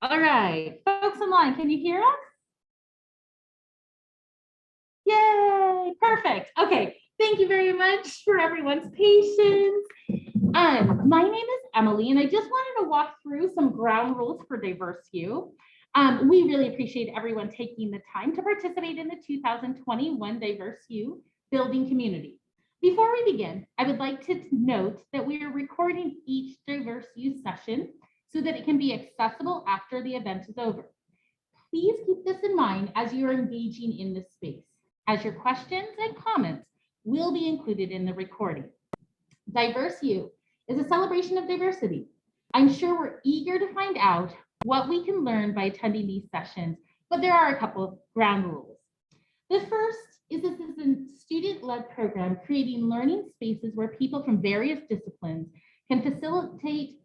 All right, folks online, can you hear us? Yay, perfect. Okay, thank you very much for everyone's patience. My name is Emily, and I just wanted to walk through some ground rules for DiverseU. We really appreciate everyone taking the time to participate in the 2021 DiverseU Building Community. Before we begin, I would like to note that we are recording each DiverseU session so that it can be accessible after the event is over. Please keep this in mind as you are engaging in this space, as your questions and comments will be included in the recording. DiverseU is a celebration of diversity. I'm sure we're eager to find out what we can learn by attending these sessions, but there are a couple of ground rules. The first is this is a student-led program creating learning spaces where people from various disciplines can facilitate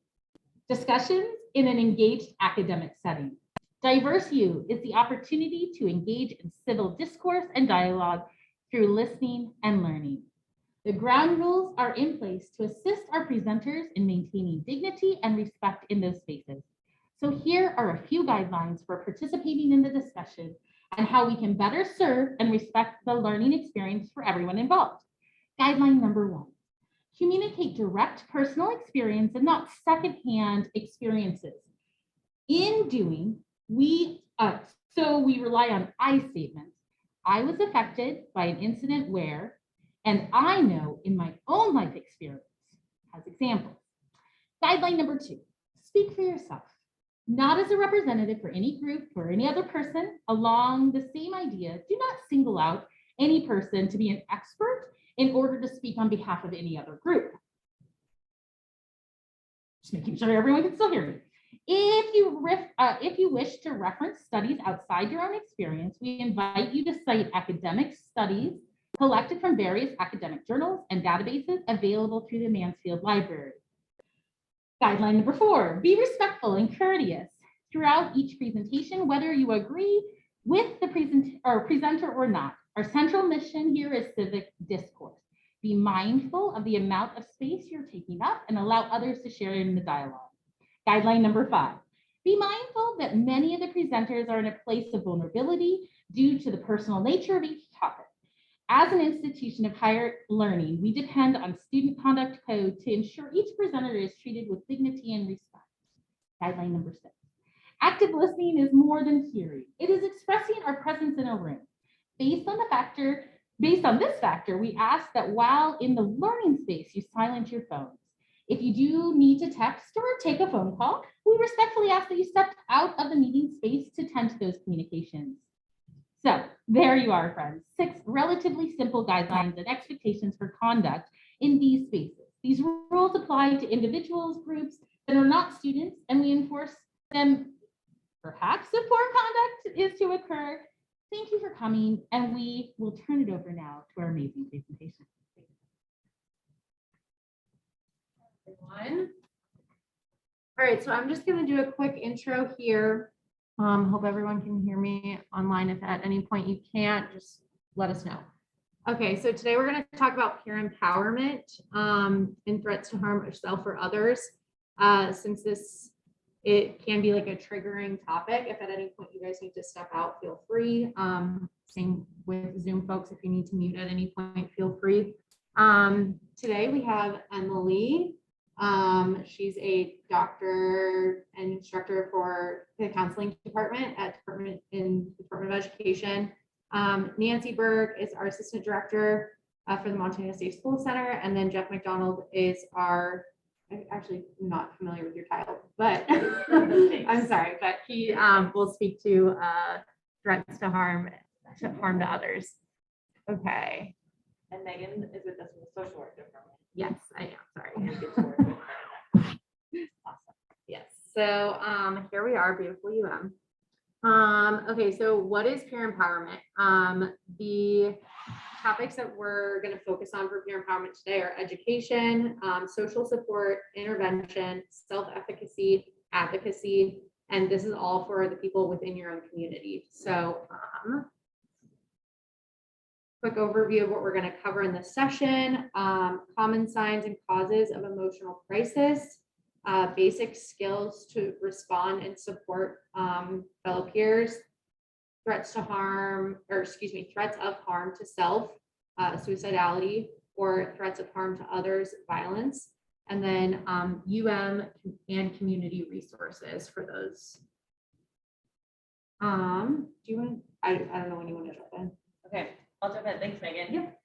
discussions in an engaged academic setting. DiverseU is the opportunity to engage in civil discourse and dialogue through listening and learning. The ground rules are in place to assist our presenters in maintaining dignity and respect in those spaces. So here are a few guidelines for participating in the discussion and how we can better serve and respect the learning experience for everyone involved. Guideline number 1. Communicate direct personal experience and not secondhand experiences. In doing, we rely on I statements. I was affected by an incident where, and I know in my own life experience as examples. Guideline number 2, speak for yourself, not as a representative for any group or any other person along the same idea. Do not single out any person to be an expert in order to speak on behalf of any other group. Just making sure everyone can still hear me. If you wish to reference studies outside your own experience, we invite you to cite academic studies collected from various academic journals and databases available through the Mansfield Library. Guideline number 4, be respectful and courteous throughout each presentation, whether you agree with the presenter or not. Our central mission here is civic discourse. Be mindful of the amount of space you're taking up and allow others to share in the dialogue. Guideline number 5, be mindful that many of the presenters are in a place of vulnerability due to the personal nature of each topic. As an institution of higher learning, we depend on student conduct code to ensure each presenter is treated with dignity and respect. Guideline number 6, active listening is more than hearing. It is expressing our presence in a room. Based on this factor, we ask that while in the learning space, you silence your phones. If you do need to text or take a phone call, we respectfully ask that you step out of the meeting space to tend to those communications. So there you are, friends. 6 relatively simple guidelines and expectations for conduct in these spaces. These rules apply to individuals, groups that are not students, and we enforce them perhaps if poor conduct is to occur. Thank you for coming, and we will turn it over now to our amazing presentation. Everyone. All right, so I'm just going to do a quick intro here. Hope everyone can hear me online. If at any point you can't, just let us know. Okay, so today we're going to talk about peer empowerment and threats to harm yourself or others. Since it can be like a triggering topic. If at any point you guys need to step out, feel free. Same with Zoom folks, if you need to mute at any point, feel free. Today we have Emily. She's a doctor and instructor for the counseling department at Department of Education. Nancy Berg is our assistant director for the Montana State School Center, and then Jeff McDonald is our, I'm actually not familiar with your title, but I'm sorry, but he will speak to threats to harm to others. Okay. And Megan is with us from the social work department. Yes, I am. Sorry. Awesome. Yes. So here we are, beautiful UM. Okay, so what is peer empowerment? The topics that we're going to focus on for peer empowerment today are education, social support, intervention, self-efficacy, advocacy, and this is all for the people within your own community. So quick overview of what we're going to cover in this session, common signs and causes of emotional crisis, basic skills to respond and support fellow peers, threats of harm to self, suicidality, or threats of harm to others, violence, and then and community resources for those. Do you want? I don't know when you want to jump in. Okay, I'll jump in. Thanks, Megan. Yep.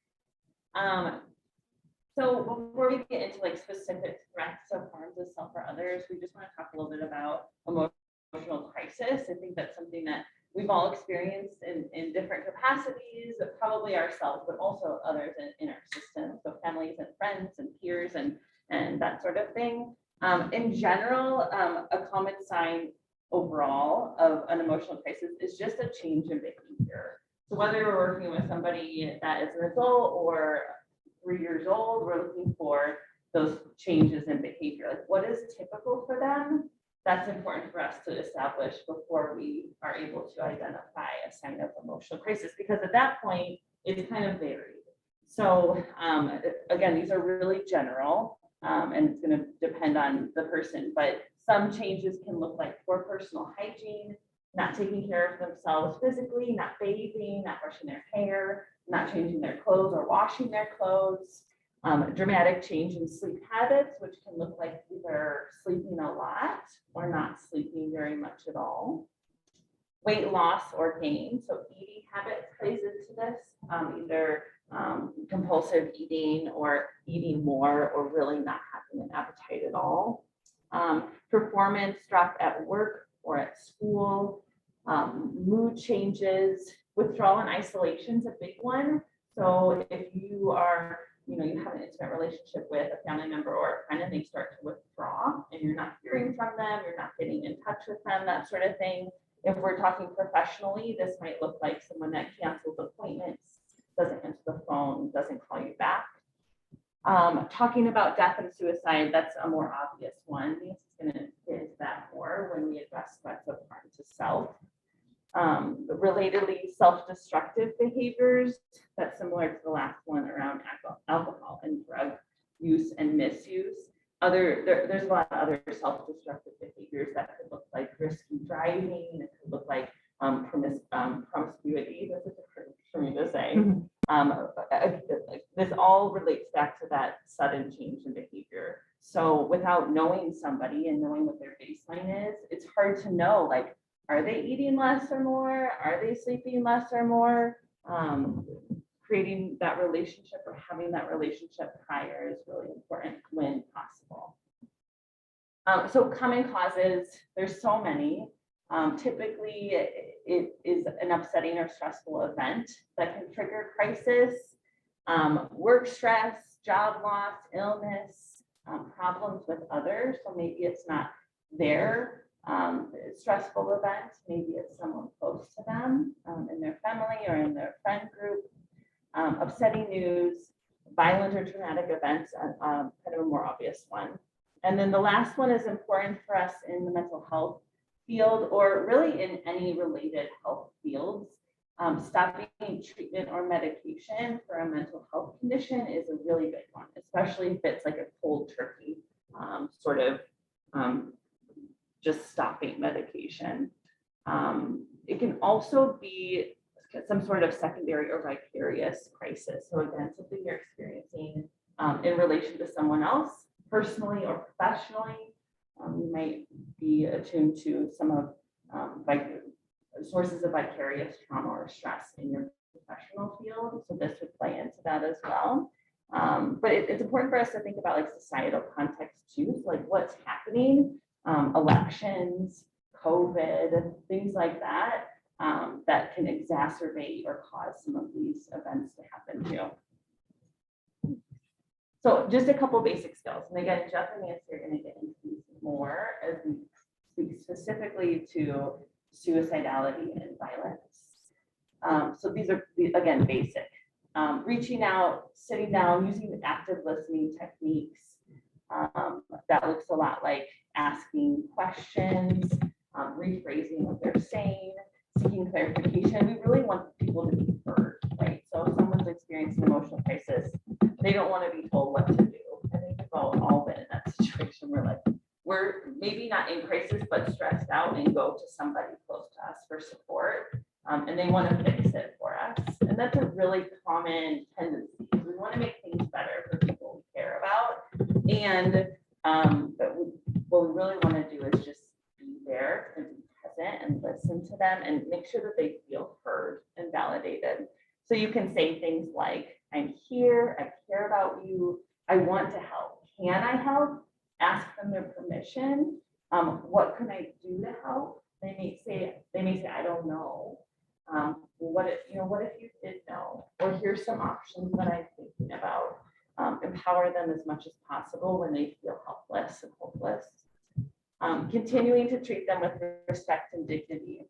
So before we get into like specific threats of harm to self or others, we just want to talk a little bit about emotional crisis. I think that's something that we've all experienced in different capacities, probably ourselves, but also others in our system. So families and friends and peers and that sort of thing. In general, a common sign overall of an emotional crisis is just a change in behavior. So whether you're working with somebody that is an adult or 3 years old, we're looking for those changes in behavior. Like what is typical for them? That's important for us to establish before we are able to identify a sign of emotional crisis, because at that point, it's kind of varied. So again, these are really general, and it's going to depend on the person, but some changes can look like poor personal hygiene, not taking care of themselves physically, not bathing, not brushing their hair, not changing their clothes or washing their clothes, dramatic change in sleep habits, which can look like either sleeping a lot or not sleeping very much at all. Weight loss or gain, so eating habits plays into this, either compulsive eating or eating more or really not having an appetite at all. Performance drop at work or at school, mood changes, withdrawal and isolation is a big one. So if you are, you have an intimate relationship with a family member or a friend and they start to withdraw and you're not hearing from them, you're not getting in touch with them, that sort of thing. If we're talking professionally, this might look like someone that cancels appointments, doesn't answer the phone, doesn't call you back. Talking about death and suicide, that's a more obvious one. Nancy's going to get into that more when we address threats of harm to self. Relatedly, self-destructive behaviors, that's similar to the last one around alcohol and drug use and misuse. There's a lot of other self-destructive behaviors that could look like risky driving, it could look like promiscuity, that's a different for me to say. This all relates back to that sudden change in behavior. So without knowing somebody and knowing what their baseline is, it's hard to know, like, are they eating less or more? Are they sleeping less or more? Creating that relationship or having that relationship prior is really important when possible. So common causes, there's so many. Typically, it is an upsetting or stressful event that can trigger crisis, work stress, job loss, illness, problems with others. So maybe it's not their stressful event, maybe it's someone close to them in their family or in their friend group. Upsetting news, violent or traumatic events, kind of a more obvious one. And then the last one is important for us in the mental health field, or really in any related health fields. Stopping treatment or medication for a mental health condition is a really big one, especially if it's like a cold turkey sort of just stopping medication. It can also be some sort of secondary or vicarious crisis. So again, something you're experiencing in relation to someone else, personally or professionally. You might be attuned to some of sources of vicarious trauma or stress in your professional field. So this would play into that as well. But it's important for us to think about like societal context too, so like what's happening, elections, COVID, things like that, that can exacerbate or cause some of these events to happen too. So just a couple basic skills. And again, Jeff and Nancy are going to get into these more as we speak specifically to suicidality and violence. So these are, again, basic. Reaching out, sitting down, using active listening techniques. That looks a lot like asking questions, rephrasing what they're saying, seeking clarification. We really want people to be heard, right? So if someone's experiencing an emotional crisis, they don't want to be told what to do. I think we've all been in that situation where like, we're maybe not in crisis, but stressed out and go to somebody close to us for support. And they want to fix it for us. And that's a really common tendency. We want to make things better for people we care about. And what we really want to do is just be there and be present and listen to them and make sure that they feel heard and validated. So you can say things like, I'm here, I care about you, I want to help. Can I help? Ask them their permission. What can I do to help? They may say, I don't know. What if you did know? Or here's some options that I'm thinking about. Empower them as much as possible when they feel helpless and hopeless. Continuing to treat them with respect and dignity.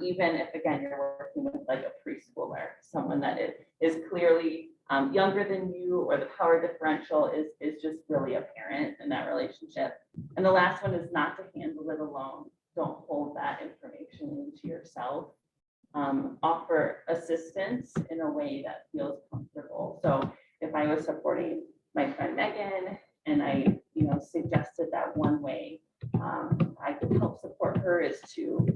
Even if, again, you're working with like a preschooler, someone that is clearly younger than you, or the power differential is just really apparent in that relationship. And the last one is not to handle it alone. Don't hold that information into yourself. Offer assistance in a way that feels comfortable. So if I was supporting my friend Megan and I, suggested that one way I could help support her is to,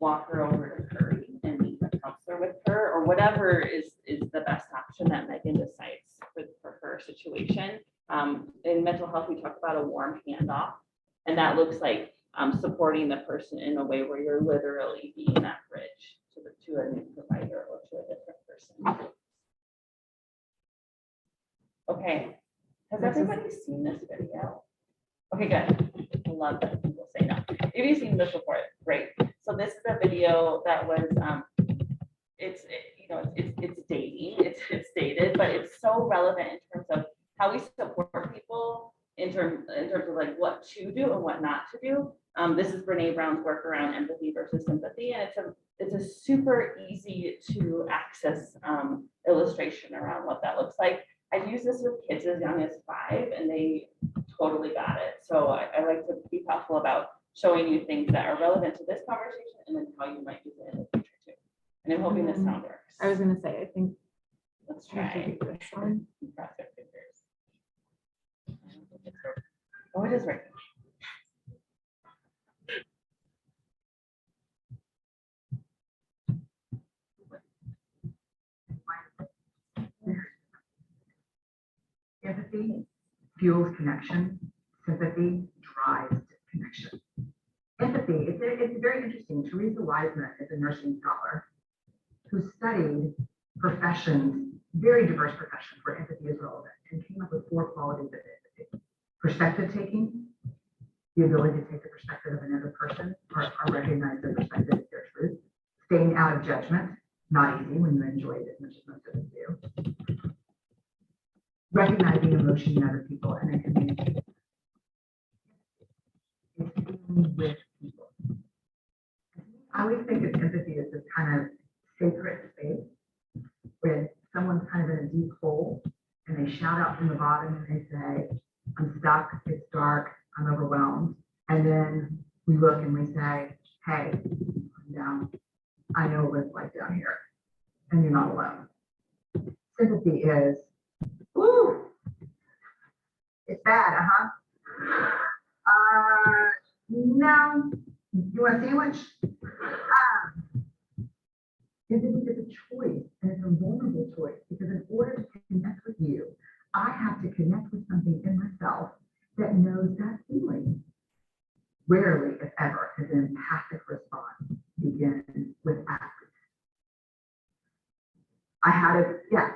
walk her over to Curry and meet a counselor with her, or whatever is the best option that Megan decides for her situation. In mental health, we talk about a warm handoff, and that looks like supporting the person in a way where you're literally being that bridge to a new provider or to a different person. Okay, has everybody seen this video? Okay, good. I love that people say no. If you've seen this before, great. So this is a video that was, it's dating, it's dated, but it's so relevant in terms of how we support people in terms of like what to do and what not to do. This is Brene Brown's work around empathy versus sympathy, and it's a super easy to access illustration around what that looks like. I've used this with kids as young as 5, and they totally got it. So I like to be thoughtful about showing you things that are relevant to this conversation and then how you might use it in the future too. And I'm hoping this sound works. I was going to say, I think Let's try. this one. Cross our fingers. Oh, it is working. Empathy fuels connection. Sympathy drives connection. Empathy, it's very interesting. Teresa Wiseman is a nursing scholar who studied professions, very diverse professions where empathy is relevant, and came up with 4 qualities of empathy. Perspective taking, the ability to take the perspective of another person or recognize their perspective as their truth. Staying out of judgment, not easy when you enjoy it as much as most of us do. Recognizing emotion in other people and then communicating. It's dealing with people. I always think of empathy as this kind of sacred space when someone's kind of in a deep hole and they shout out from the bottom and they say, I'm stuck, it's dark, I'm overwhelmed. And then we look and we say, hey, I'm down. I know what it's like down here, and you're not alone. Sympathy is, woo, it's bad, no, you want a sandwich? Empathy is a choice, and it's a vulnerable choice, because in order to connect with you, I have to connect with something in myself that knows that feeling. Rarely, if ever, does an empathic response begin with accident. I had it, yeah.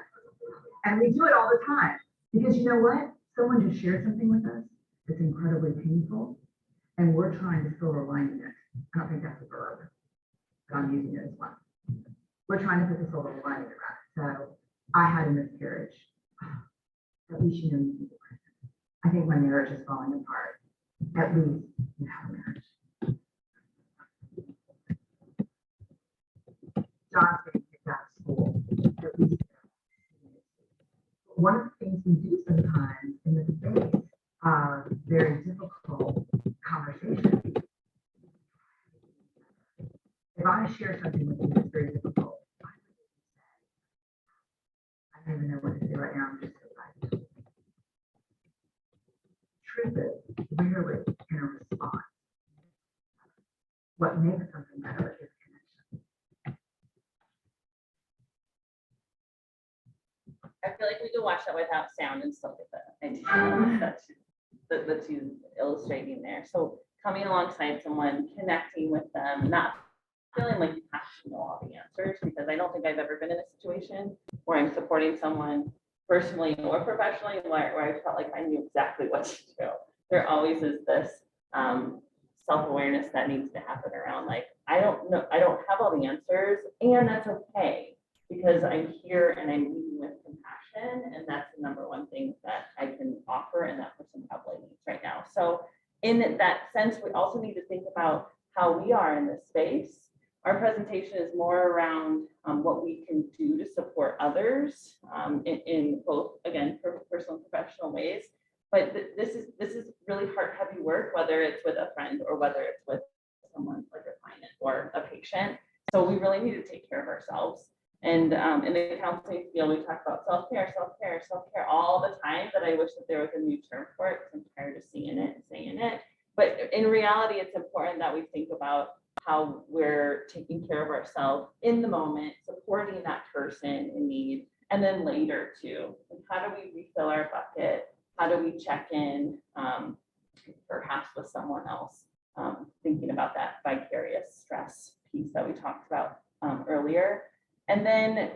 And we do it all the time, because you know what? Someone just shared something with us that's incredibly painful, and we're trying to silver lining it. I don't think that's a verb, but I'm using it as one. We're trying to put the silver lining around it. So I had a miscarriage. At least you know you can do it. I think my marriage is falling apart. At least you have a marriage. John's getting kicked out of school. At least. One of the things we do sometimes in the space of very difficult conversations, if I share something with you that's very difficult, I don't even know what to say right now. I'm just so excited. is it rarely in a response? What makes something better is connection. I feel like we could watch that without sound and stuff like that. That's you illustrating there. So coming alongside someone, connecting with them, not feeling like you have to know all the answers, because I don't think I've ever been in a situation where I'm supporting someone personally or professionally where I felt like I knew exactly what to do. There always is this self-awareness that needs to happen around, like, I don't know, I don't have all the answers, and that's okay, because I'm here and I'm leading with compassion, and that's the number one thing that I can offer, and that person probably needs right now. So in that sense, we also need to think about how we are in this space. Our presentation is more around what we can do to support others in both, again, for personal and professional ways. But this is really heavy work, whether it's with a friend or whether it's with someone like a client or a patient. So we really need to take care of ourselves. And in the counseling field, we talk about self-care all the time, but I wish that there was a new term for it, because I'm tired of seeing it and saying it. But in reality, it's important that we think about how we're taking care of ourselves in the moment, supporting that person in need, and then later too. And how do we refill our bucket? How do we check in, perhaps with someone else? Thinking about that vicarious stress piece that we talked about earlier. And then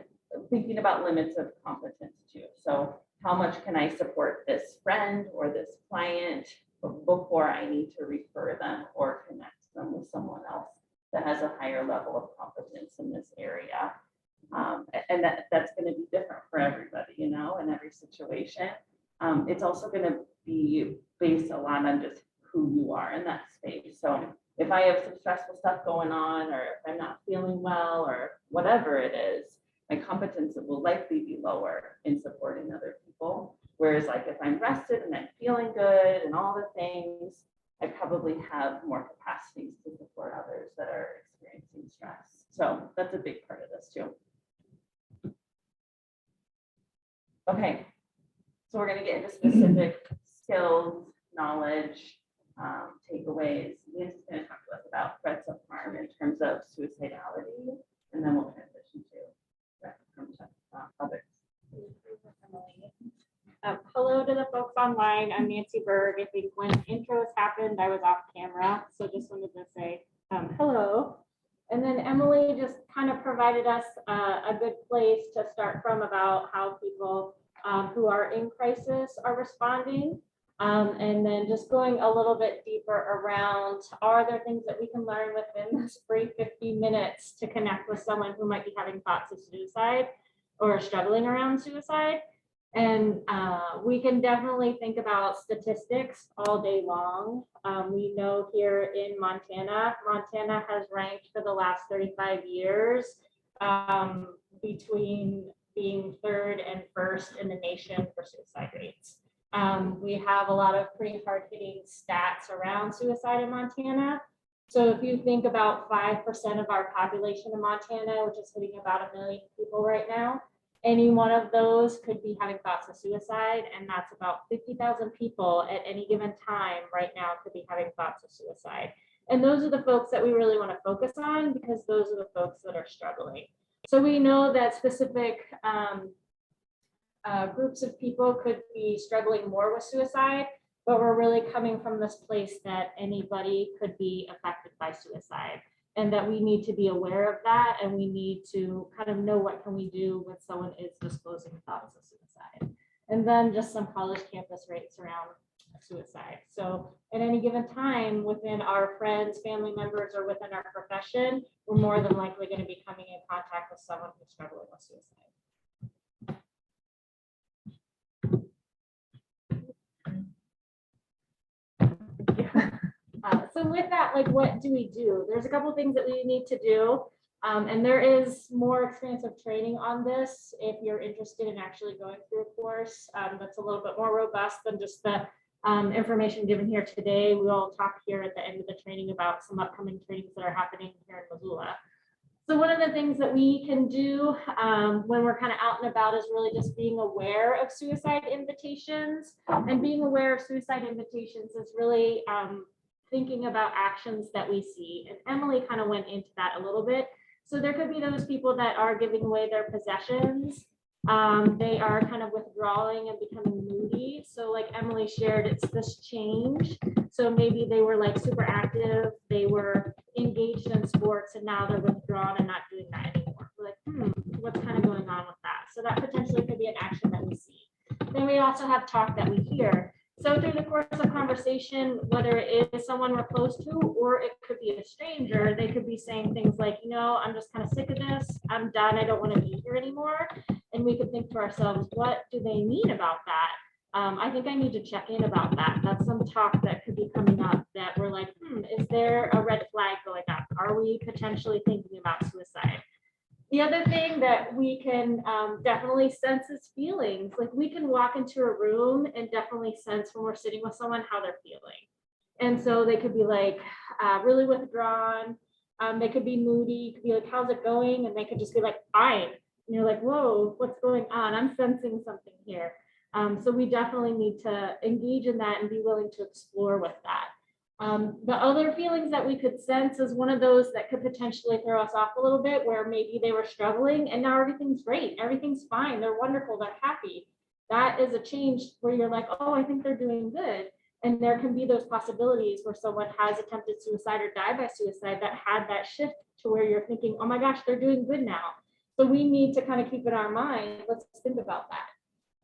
thinking about limits of competence too. So how much can I support this friend or this client before I need to refer them or connect them with someone else that has a higher level of competence in this area? And that's going to be different for everybody, you know, in every situation. It's also going to be based a lot on just who you are in that space. So if I have some stressful stuff going on, or if I'm not feeling well, or whatever it is, my competence will likely be lower in supporting other people. Whereas like if I'm rested and I'm feeling good and all the things, I probably have more capacities to support others that are experiencing stress. So that's a big part of this too. Okay, so we're going to get into specific skills, knowledge, takeaways. Nancy's going to talk to us about threats of harm in terms of suicidality, and then we'll transition to threats from others. Hello to the folks online. I'm Nancy Berg. I think when intros happened, I was off camera, so just wanted to say hello. And then Emily just kind of provided us a good place to start from about how people who are in crisis are responding. And then just going a little bit deeper around, are there things that we can learn within this brief 15 minutes to connect with someone who might be having thoughts of suicide or struggling around suicide? And we can definitely think about statistics all day long. We know here in Montana has ranked for the last 35 years between being third and first in the nation for suicide rates. We have a lot of pretty hard-hitting stats around suicide in Montana. So if you think about 5% of our population in Montana, which is hitting about 1 million people right now, any one of those could be having thoughts of suicide, and that's about 50,000 people at any given time right now could be having thoughts of suicide. And those are the folks that we really want to focus on, because those are the folks that are struggling. So we know that specific groups of people could be struggling more with suicide, but we're really coming from this place that anybody could be affected by suicide, and that we need to be aware of that, and we need to kind of know what can we do when someone is disclosing thoughts of suicide. And then just some college campus rates around suicide. So at any given time within our friends, family members, or within our profession, we're more than likely going to be coming in contact with someone who's struggling with suicide. So with that, like, what do we do? There's a couple of things that we need to do. And there is more expansive training on this if you're interested in actually going through a course that's a little bit more robust than just the information given here today. We'll talk here at the end of the training about some upcoming trainings that are happening here in Missoula. So one of the things that we can do when we're kind of out and about is really just being aware of suicide invitations. And being aware of suicide invitations is really thinking about actions that we see. And Emily kind of went into that a little bit. So there could be those people that are giving away their possessions. They are kind of withdrawing and becoming moody. So like Emily shared, it's this change. So maybe they were like super active, they were engaged in sports, and now they're withdrawn and not doing that anymore. We're like, what's kind of going on with that? So that potentially could be an action that we see. Then we also have talk that we hear. So through the course of conversation, whether it is someone we're close to, or it could be a stranger, they could be saying things like, you know, I'm just kind of sick of this. I'm done. I don't want to be here anymore. And we could think to ourselves, what do they mean about that? I think I need to check in about that. That's some talk that could be coming up that we're like, is there a red flag going up? Are we potentially thinking about suicide? The other thing that we can definitely sense is feelings. Like we can walk into a room and definitely sense when we're sitting with someone how they're feeling. And so they could be like really withdrawn. They could be moody, could be like, how's it going? And they could just be like, fine. And you're like, whoa, what's going on? I'm sensing something here. So we definitely need to engage in that and be willing to explore with that. The other feelings that we could sense is one of those that could potentially throw us off a little bit, where maybe they were struggling and now everything's great, everything's fine, they're wonderful, they're happy. That is a change where you're like, oh, I think they're doing good. And there can be those possibilities where someone has attempted suicide or died by suicide that had that shift to where you're thinking, oh my gosh, they're doing good now. So we need to kind of keep in our mind, let's think about that.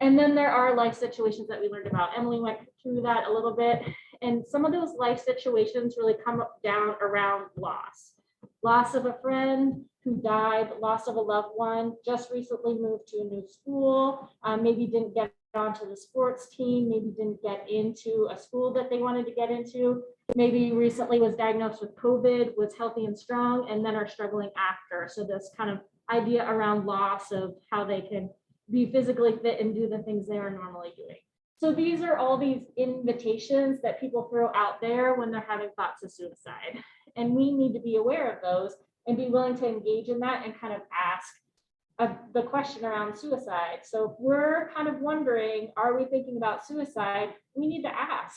And then there are life situations that we learned about. Emily went through that a little bit. And some of those life situations really come up down around loss. Loss of a friend who died, loss of a loved one, just recently moved to a new school, maybe didn't get onto the sports team, maybe didn't get into a school that they wanted to get into, maybe recently was diagnosed with COVID, was healthy and strong, and then are struggling after. So this kind of idea around loss of how they can be physically fit and do the things they are normally doing. So these are all these invitations that people throw out there when they're having thoughts of suicide. And we need to be aware of those and be willing to engage in that and kind of ask the question around suicide. So if we're kind of wondering, are we thinking about suicide? We need to ask.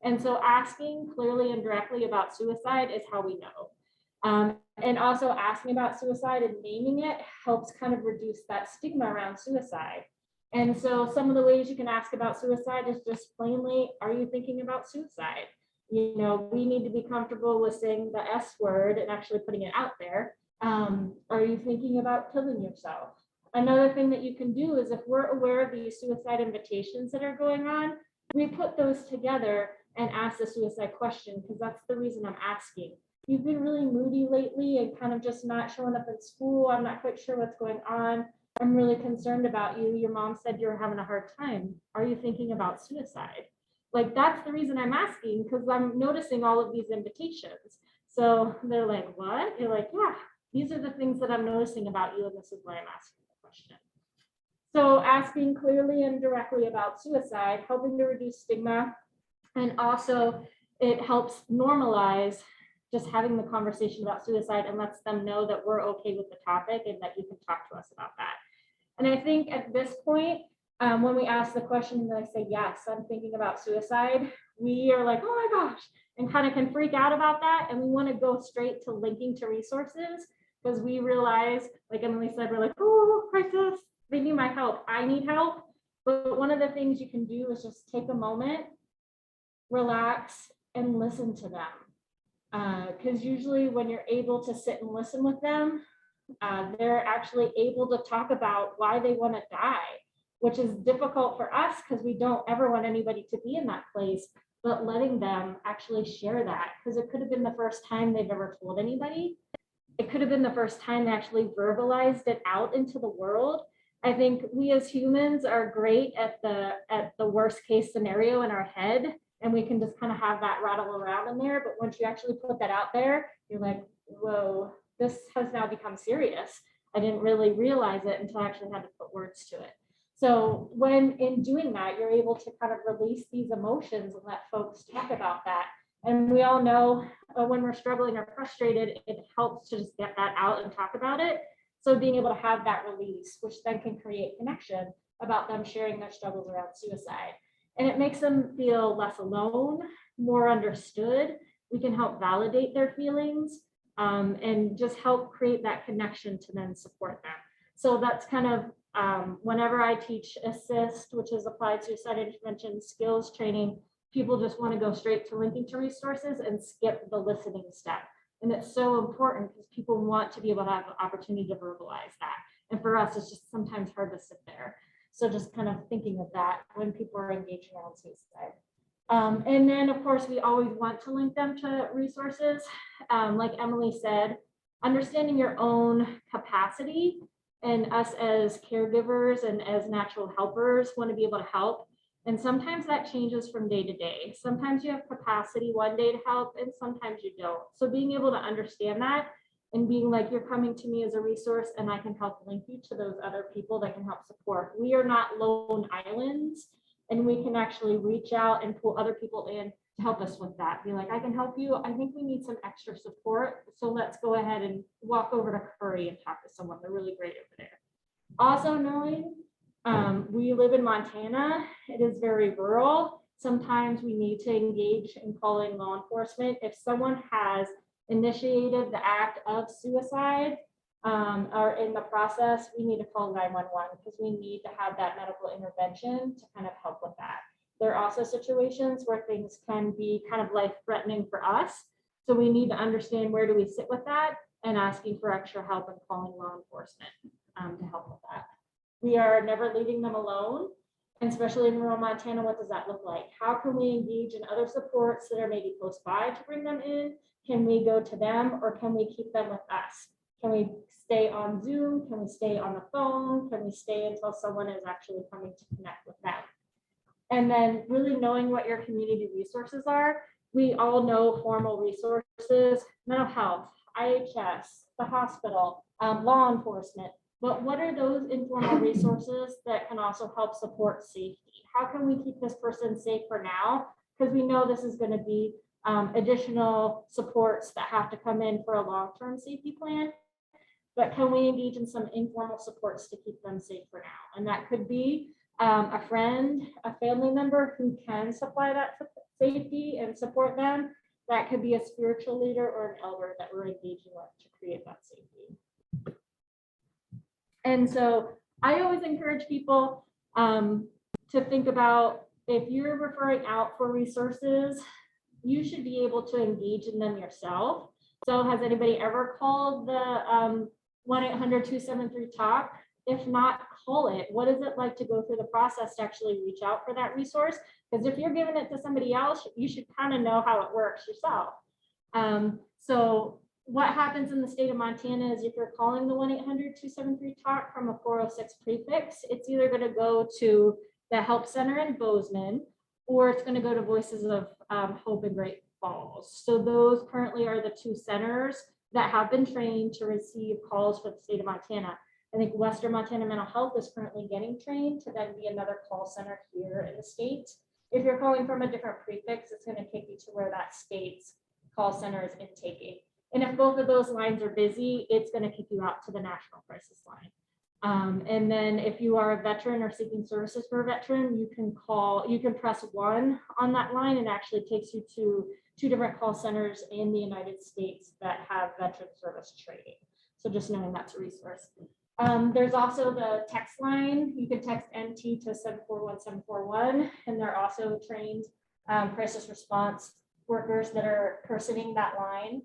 And so asking clearly and directly about suicide is how we know. And also asking about suicide and naming it helps kind of reduce that stigma around suicide. And so some of the ways you can ask about suicide is just plainly, are you thinking about suicide? You know, we need to be comfortable with saying the S word and actually putting it out there. Are you thinking about killing yourself? Another thing that you can do is if we're aware of these suicide invitations that are going on, we put those together and ask the suicide question, because that's the reason I'm asking. You've been really moody lately and kind of just not showing up at school. I'm not quite sure what's going on. I'm really concerned about you. Your mom said you're having a hard time. Are you thinking about suicide? Like, that's the reason I'm asking, because I'm noticing all of these invitations. So they're like, what? You're like, yeah, these are the things that I'm noticing about you, and this is why I'm asking the question. So asking clearly and directly about suicide, helping to reduce stigma, and also it helps normalize just having the conversation about suicide and lets them know that we're okay with the topic and that you can talk to us about that. And I think at this point, when we ask the question and I say, yes, I'm thinking about suicide, we are like, oh my gosh, and kind of can freak out about that. And we want to go straight to linking to resources because we realize, like Emily said, we're like, oh, crisis, they need my help. I need help. But one of the things you can do is just take a moment, relax, and listen to them. Because usually when you're able to sit and listen with them, they're actually able to talk about why they want to die, which is difficult for us because we don't ever want anybody to be in that place, but letting them actually share that, because it could have been the first time they've ever told anybody. It could have been the first time they actually verbalized it out into the world. I think we as humans are great at the worst case scenario in our head, and we can just kind of have that rattle around in there. But once you actually put that out there, you're like, whoa, this has now become serious. I didn't really realize it until I actually had to put words to it. So when in doing that, you're able to kind of release these emotions and let folks talk about that. And we all know when we're struggling or frustrated, it helps to just get that out and talk about it. So being able to have that release, which then can create connection about them sharing their struggles around suicide. And it makes them feel less alone, more understood. We can help validate their feelings and just help create that connection to then support them. So that's kind of whenever I teach ASSIST, which is applied suicide intervention skills training, people just want to go straight to linking to resources and skip the listening step. And it's so important because people want to be able to have the opportunity to verbalize that. And for us, it's just sometimes hard to sit there. So just kind of thinking of that when people are engaging around suicide. And then of course, we always want to link them to resources. Like Emily said, understanding your own capacity, and us as caregivers and as natural helpers want to be able to help. And sometimes that changes from day to day. Sometimes you have capacity one day to help and sometimes you don't. So being able to understand that and being like, you're coming to me as a resource and I can help link you to those other people that can help support. We are not lone islands, and we can actually reach out and pull other people in to help us with that. Be like, I can help you. I think we need some extra support. So let's go ahead and walk over to Curry and talk to someone. They're really great over there. Also knowing we live in Montana. It is very rural. Sometimes we need to engage in calling law enforcement. If someone has initiated the act of suicide or in the process, we need to call 911 because we need to have that medical intervention to kind of help with that. There are also situations where things can be kind of life-threatening for us. So we need to understand where do we sit with that and asking for extra help and calling law enforcement to help with that. We are never leaving them alone, and especially in rural Montana, what does that look like? How can we engage in other supports that are maybe close by to bring them in? Can we go to them or can we keep them with us? Can we stay on Zoom? Can we stay on the phone? Can we stay until someone is actually coming to connect with them? And then really knowing what your community resources are. We all know formal resources, mental health, IHS, the hospital, law enforcement. But what are those informal resources that can also help support safety? How can we keep this person safe for now? Because we know this is going to be additional supports that have to come in for a long-term safety plan. But can we engage in some informal supports to keep them safe for now? And that could be a friend, a family member who can supply that safety and support them. That could be a spiritual leader or an elder that we're engaging with to create that safety. And so I always encourage people to think about, if you're referring out for resources, you should be able to engage in them yourself. So has anybody ever called the 1-800-273-TALK? If not, call it. What is it like to go through the process to actually reach out for that resource? Because if you're giving it to somebody else, you should kind of know how it works yourself. So what happens in the state of Montana is if you're calling the 1-800-273-TALK from a 406 prefix, it's either going to go to the help center in Bozeman, or it's going to go to Voices of Hope in Great Falls. So those currently are the two centers that have been trained to receive calls for the state of Montana. I think Western Montana Mental Health is currently getting trained to then be another call center here in the state. If you're calling from a different prefix, it's going to take you to where that state's call center is intaking. And if both of those lines are busy, it's going to kick you out to the national crisis line. And then if you are a veteran or seeking services for a veteran, you can press 1 on that line, and actually takes you to 2 different call centers in the United States that have veteran service training. So just knowing that's a resource. There's also the text line. You can text MT to 741-741, and they're also trained crisis response workers that are personing that line.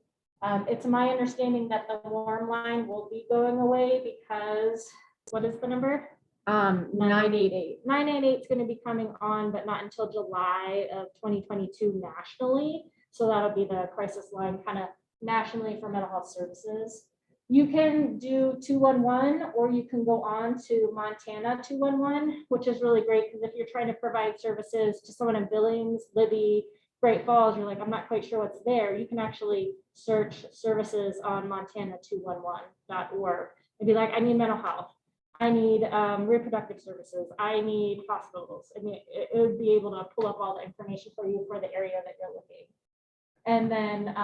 It's my understanding that the warm line will be going away because, what is the number? 988. 988 is going to be coming on, but not until July of 2022 nationally. So that'll be the crisis line kind of nationally for mental health services. You can do 211, or you can go on to Montana 211, which is really great because if you're trying to provide services to someone in Billings, Libby, Great Falls, you're like, I'm not quite sure what's there. You can actually search services on montana211.org and be like, I need mental health. I need reproductive services. I need hospitals. I mean, it would be able to pull up all the information for you for the area that you're looking. And then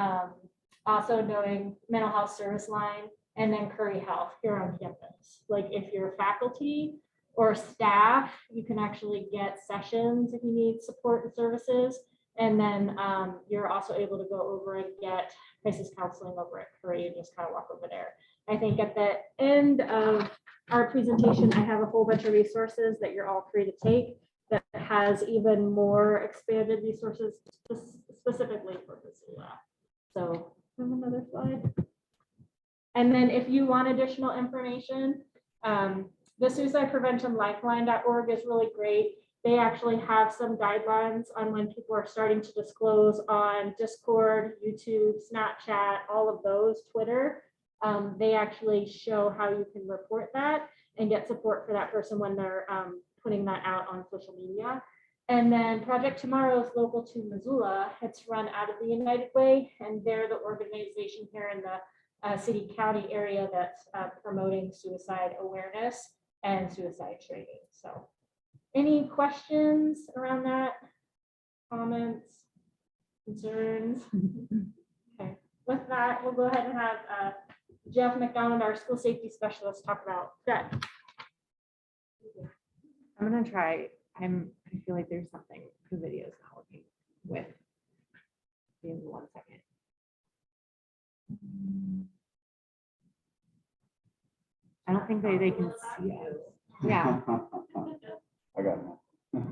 also knowing mental health service line, and then Curry Health here on campus. Like if you're faculty or staff, you can actually get sessions if you need support and services. And then you're also able to go over and get crisis counseling over at Curry and just kind of walk over there. I think at the end of our presentation, I have a whole bunch of resources that you're all free to take that has even more expanded resources specifically for Missoula. So another slide. And then if you want additional information, the suicide prevention lifeline.org is really great. They actually have some guidelines on when people are starting to disclose on Discord, YouTube, Snapchat, all of those, Twitter. They actually show how you can report that and get support for that person when they're putting that out on social media. And then Project Tomorrow is local to Missoula. It's run out of the United Way, and they're the organization here in the city county area that's promoting suicide awareness and suicide training. So any questions around that? Comments, concerns? Okay, with that, we'll go ahead and have Jeff McDonald, our school safety specialist, talk about that. I'm gonna try. I feel like there's something, the video is not working with. Give me 1 second. I don't think they can see us. Yeah. I got it.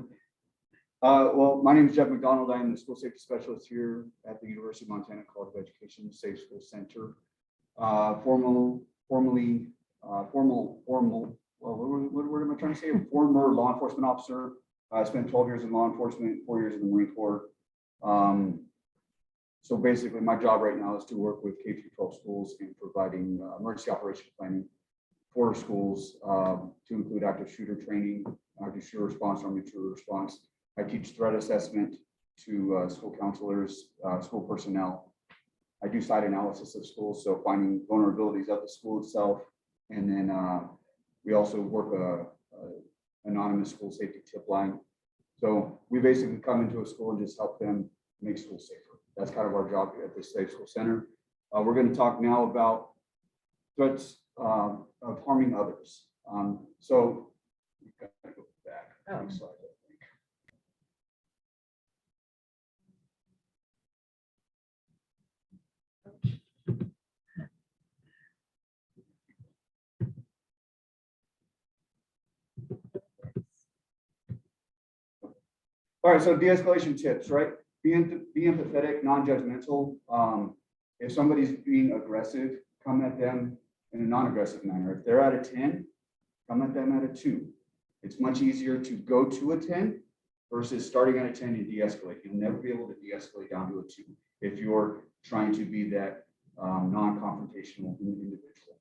Well, my name is Jeff McDonald. I am the school safety specialist here at the University of Montana College of Education Safe School Center. Former law enforcement officer. I spent 12 years in law enforcement, 4 years in the Marine Corps. So basically my job right now is to work with K-12 schools in providing emergency operation planning for schools to include active shooter training, active shooter response, armed shooter response. I teach threat assessment to school counselors, school personnel. I do site analysis of schools, so finding vulnerabilities of the school itself. And then we also work a anonymous school safety tip line. So we basically come into a school and just help them make school safer. That's kind of our job at the Safe School Center. We're going to talk now about threats of harming others. So we've got to go back. Next slide, I think. All right, so de-escalation tips, right? Be empathetic, non-judgmental. If somebody's being aggressive, come at them in a non-aggressive manner. If they're at a 10, come at them at a 2. It's much easier to go to a 10 versus starting at a 10 and de-escalate. You'll never be able to de-escalate down to a 2 if you're trying to be that non-confrontational individual.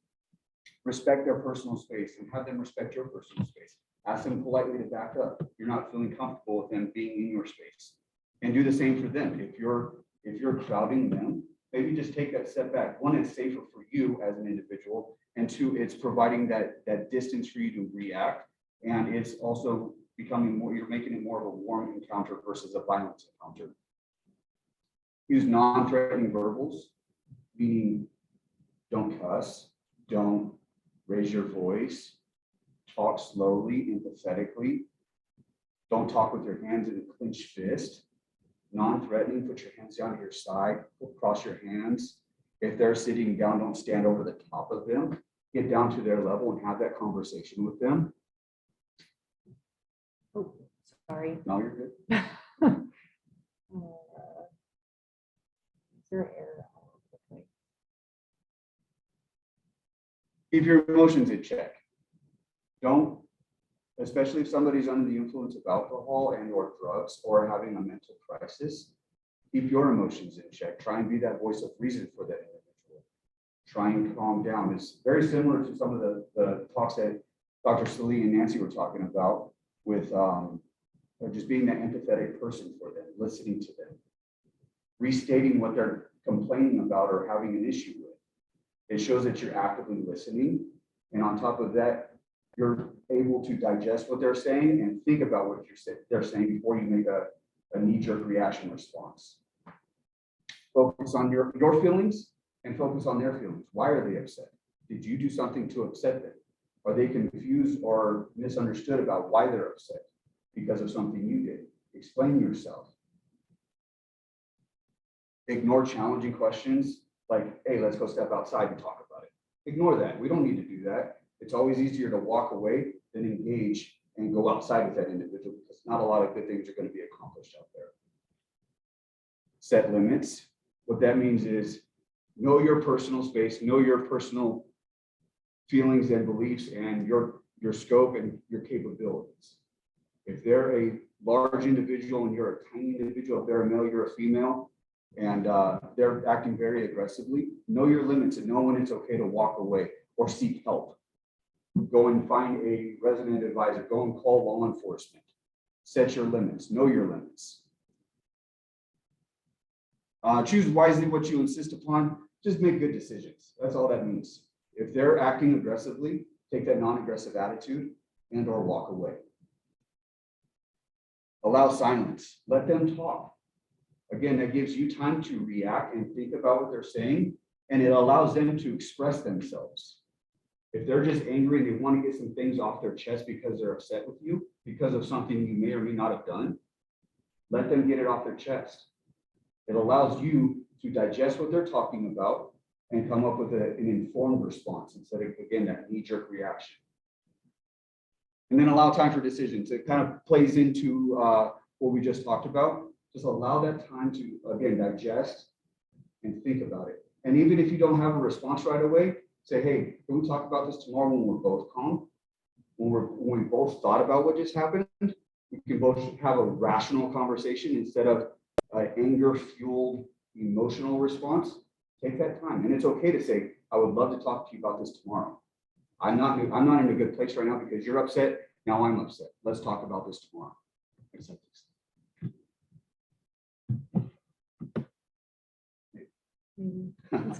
Respect their personal space and have them respect your personal space. Ask them politely to back up. You're not feeling comfortable with them being in your space. And do the same for them. If you're crowding them, maybe just take that step back. One, it's safer for you as an individual. And 2, it's providing that distance for you to react. And it's also becoming more, you're making it more of a warm encounter versus a violent encounter. Use non-threatening verbals, meaning don't cuss, don't raise your voice, talk slowly, empathetically. Don't talk with your hands in a clenched fist. Non-threatening, put your hands down to your side, cross your hands. If they're sitting down, don't stand over the top of them. Get down to their level and have that conversation with them. Oh, sorry. No, you're good. Is there error? Okay. Keep your emotions in check. Don't, especially if somebody's under the influence of alcohol and or drugs or having a mental crisis, keep your emotions in check. Try and be that voice of reason for that individual. Try and calm down. It's very similar to some of the talks that Dr. Salle and Nancy were talking about with just being that empathetic person for them, listening to them, restating what they're complaining about or having an issue with. It shows that you're actively listening. And on top of that, you're able to digest what they're saying and think about what they're saying before you make a knee-jerk reaction response. Focus on your feelings and focus on their feelings. Why are they upset? Did you do something to upset them? Are they confused or misunderstood about why they're upset because of something you did? Explain yourself. Ignore challenging questions like, hey, let's go step outside and talk about it. Ignore that. We don't need to do that. It's always easier to walk away than engage and go outside with that individual because not a lot of good things are going to be accomplished out there. Set limits. What that means is know your personal space, know your personal feelings and beliefs and your scope and your capabilities. If they're a large individual and you're a tiny individual, if they're a male, you're a female, and they're acting very aggressively, know your limits and know when it's okay to walk away or seek help. Go and find a resident advisor, go and call law enforcement. Set your limits, know your limits. Choose wisely what you insist upon, just make good decisions. That's all that means. If they're acting aggressively, take that non-aggressive attitude and or walk away. Allow silence, let them talk. Again, that gives you time to react and think about what they're saying, and it allows them to express themselves. If they're just angry and they want to get some things off their chest because they're upset with you, because of something you may or may not have done, let them get it off their chest. It allows you to digest what they're talking about and come up with an informed response instead of, again, that knee-jerk reaction. And then allow time for decisions. It kind of plays into what we just talked about. Just allow that time to, again, digest and think about it. And even if you don't have a response right away, say, hey, can we talk about this tomorrow when we're both calm? When we both thought about what just happened, we can both have a rational conversation instead of anger-fueled emotional response. Take that time. And it's okay to say, I would love to talk to you about this tomorrow. I'm not in a good place right now because you're upset. Now I'm upset. Let's talk about this tomorrow. It's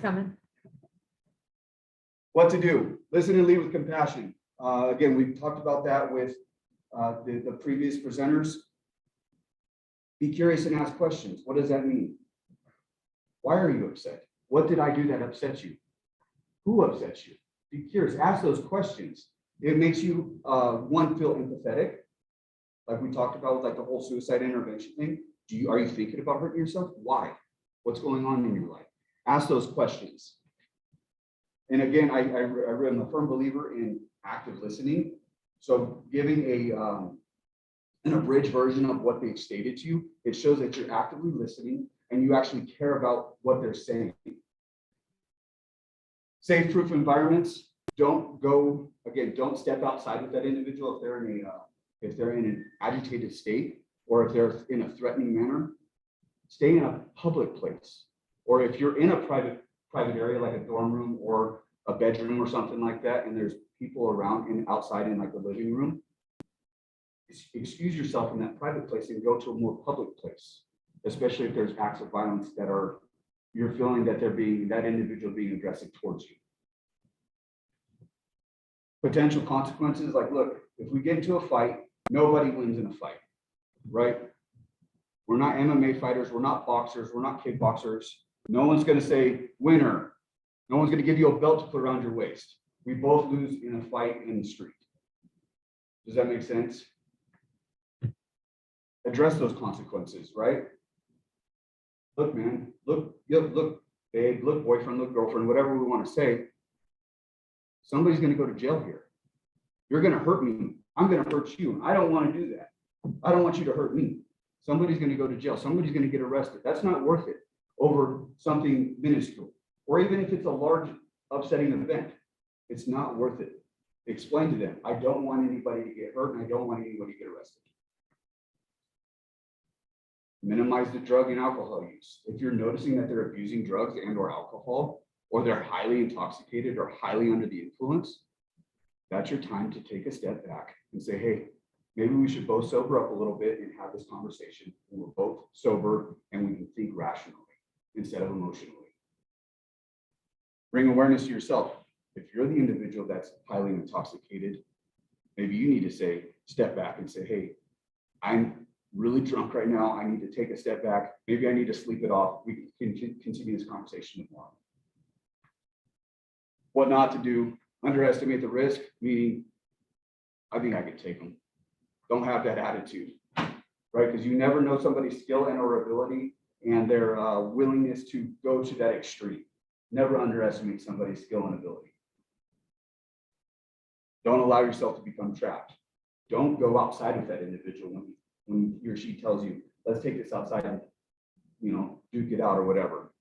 coming. What to do? Listen and lead with compassion. Again, we've talked about that with the previous presenters. Be curious and ask questions. What does that mean? Why are you upset? What did I do that upsets you? Who upsets you? Be curious. Ask those questions. It makes you, one, feel empathetic. Like we talked about with like the whole suicide intervention thing. Are you thinking about hurting yourself? Why? What's going on in your life? Ask those questions. And again, I'm a firm believer in active listening. So giving an abridged version of what they've stated to you, it shows that you're actively listening and you actually care about what they're saying. Safe, proof environments. Don't step outside with that individual if they're in an agitated state or if they're in a threatening manner. Stay in a public place. Or if you're in a private area like a dorm room or a bedroom or something like that, and there's people around and outside in like the living room, excuse yourself from that private place and go to a more public place, especially if there's acts of violence that you're feeling that that individual being aggressive towards you. Potential consequences, like, look, if we get into a fight, nobody wins in a fight, right? We're not MMA fighters, we're not boxers, we're not kickboxers. No one's going to say winner. No one's going to give you a belt to put around your waist. We both lose in a fight in the street. Does that make sense? Address those consequences, right? Look, man, look, babe, look, boyfriend, look, girlfriend, whatever we want to say. Somebody's going to go to jail here. You're going to hurt me. I'm going to hurt you. I don't want to do that. I don't want you to hurt me. Somebody's going to go to jail. Somebody's going to get arrested. That's not worth it over something minuscule. Or even if it's a large upsetting event, it's not worth it. Explain to them, I don't want anybody to get hurt and I don't want anybody to get arrested. Minimize the drug and alcohol use. If you're noticing that they're abusing drugs and or alcohol, or they're highly intoxicated or highly under the influence, that's your time to take a step back and say, hey, maybe we should both sober up a little bit and have this conversation when we're both sober and we can think rationally instead of emotionally. Bring awareness to yourself. If you're the individual that's highly intoxicated, maybe you need to step back and say, hey, I'm really drunk right now. I need to take a step back. Maybe I need to sleep it off. We can continue this conversation tomorrow. What not to do, underestimate the risk, meaning I think I could take them. Don't have that attitude, right? Because you never know somebody's skill and or ability and their willingness to go to that extreme. Never underestimate somebody's skill and ability. Don't allow yourself to become trapped. Don't go outside with that individual when he or she tells you, let's take this outside and, you know, duke it out or whatever.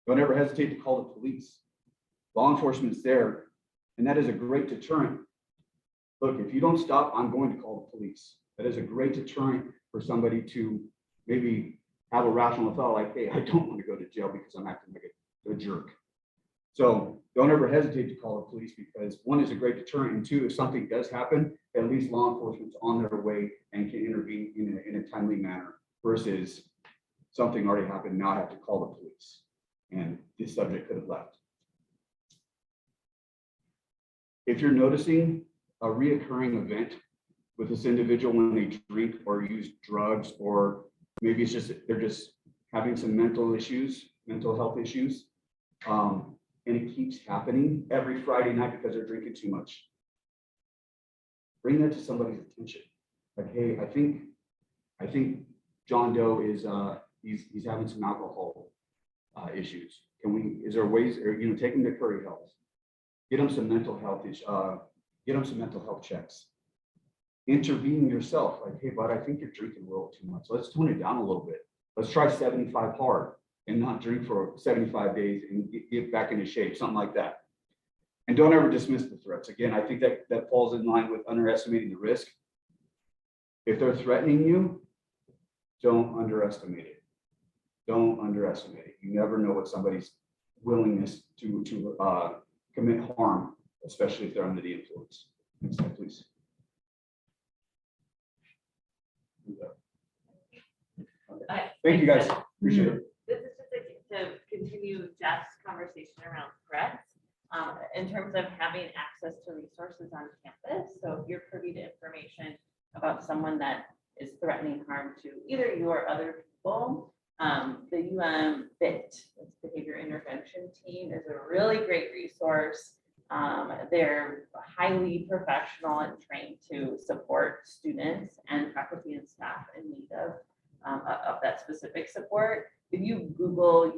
Don't ever hesitate to call the police. Law enforcement's there, and that is a great deterrent. Look, if you don't stop, I'm going to call the police. That is a great deterrent for somebody to maybe have a rational thought like, hey, I don't want to go to jail because I'm acting like a jerk. So don't ever hesitate to call the police, because one is a great deterrent, and two, if something does happen, at least law enforcement's on their way and can intervene in a timely manner, versus something already happened, now I have to call the police, and this subject could have left. If you're noticing a reoccurring event with this individual when they drink or use drugs, or maybe it's just they're just having some mental health issues, and it keeps happening every Friday night because they're drinking too much, bring that to somebody's attention. Like, hey, I think John Doe is he's having some alcohol issues. Is there ways, or take him to Curry Health, get him some mental health get him some mental health checks. Intervene yourself, like, hey, bud, I think you're drinking a little too much. Let's tone it down a little bit. Let's try 75 hard and not drink for 75 days and get back into shape, something like that. And don't ever dismiss the threats. Again, I think that falls in line with underestimating the risk. If they're threatening you, don't underestimate it. Don't underestimate it. You never know what somebody's willingness to commit harm, especially if they're under the influence. Next slide, please. Thank you, guys. Appreciate it. This is just to continue Jeff's conversation around threats, in terms of having access to resources on campus. So if you're privy to information about someone that is threatening harm to either you or other people, the BIT, Behavior Intervention Team, is a really great resource. They're highly professional and trained to support students and faculty and staff in need of that specific support. If you Google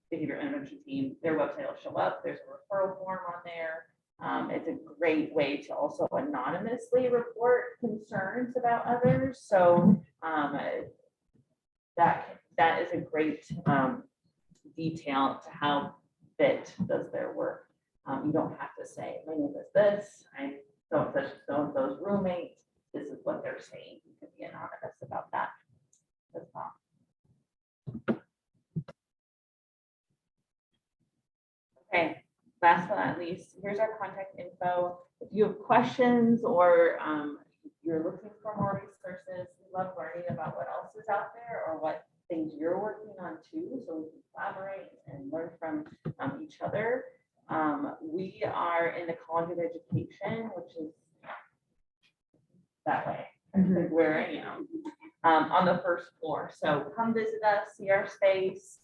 Behavior Intervention Team, their website will show up. There's a referral form on there. It's a great way to also anonymously report concerns about others. So that is a great detail to how BIT does their work. You don't have to say, my name is this, I'm so-and-so's roommate, this is what they're saying. You can be anonymous about that as well. Okay, last but not least, here's our contact info. If you have questions or you're looking for more resources, we love learning about what else is out there or what things you're working on too, so we can collaborate and learn from each other. We are in the College of Education, which is that way. Where I am, on the first floor. So come visit us, see our space.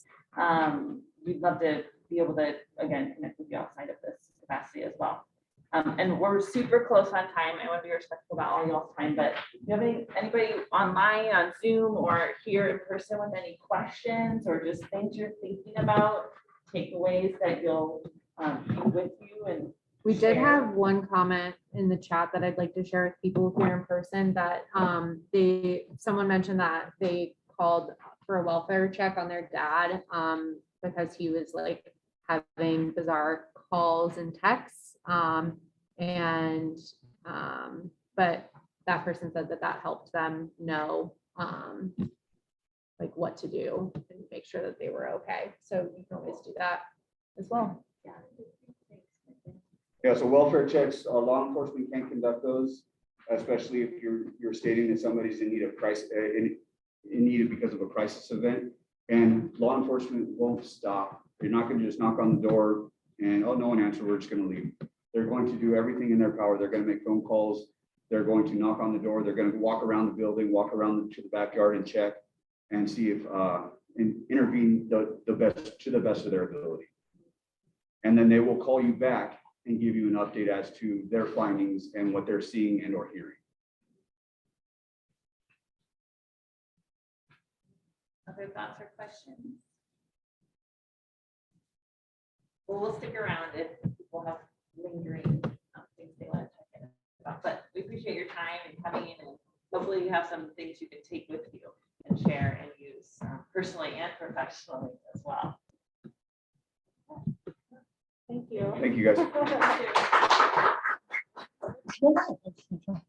We'd love to be able to, again, connect with you outside of this capacity as well. And we're super close on time. I want to be respectful about all y'all's time, but if you have anybody online on Zoom or here in person with any questions or just things you're thinking about, takeaways that you'll be with you and We did share. have one comment in the chat that I'd like to share with people here in person, that someone mentioned that they called for a welfare check on their dad because he was like having bizarre calls and texts. But that person said that helped them know like what to do and make sure that they were okay. So you can always do that as well. Yeah. Yeah, so welfare checks, law enforcement can't conduct those, especially if you're stating that somebody's in need of in need because of a crisis event. And law enforcement won't stop. You're not going to just knock on the door and, oh, no one answered, we're just going to leave. They're going to do everything in their power. They're going to make phone calls. They're going to knock on the door. They're going to walk around the building, walk around to the backyard and check and see if, and intervene the best, to the best of their ability. And then they will call you back and give you an update as to their findings and what they're seeing and or hearing. Other thoughts or questions? Well, we'll stick around if people have lingering things they want to check in about, but we appreciate your time and coming in, and hopefully you have some things you can take with you and share and use personally and professionally as well. Thank you. Thank you, guys. Thank you.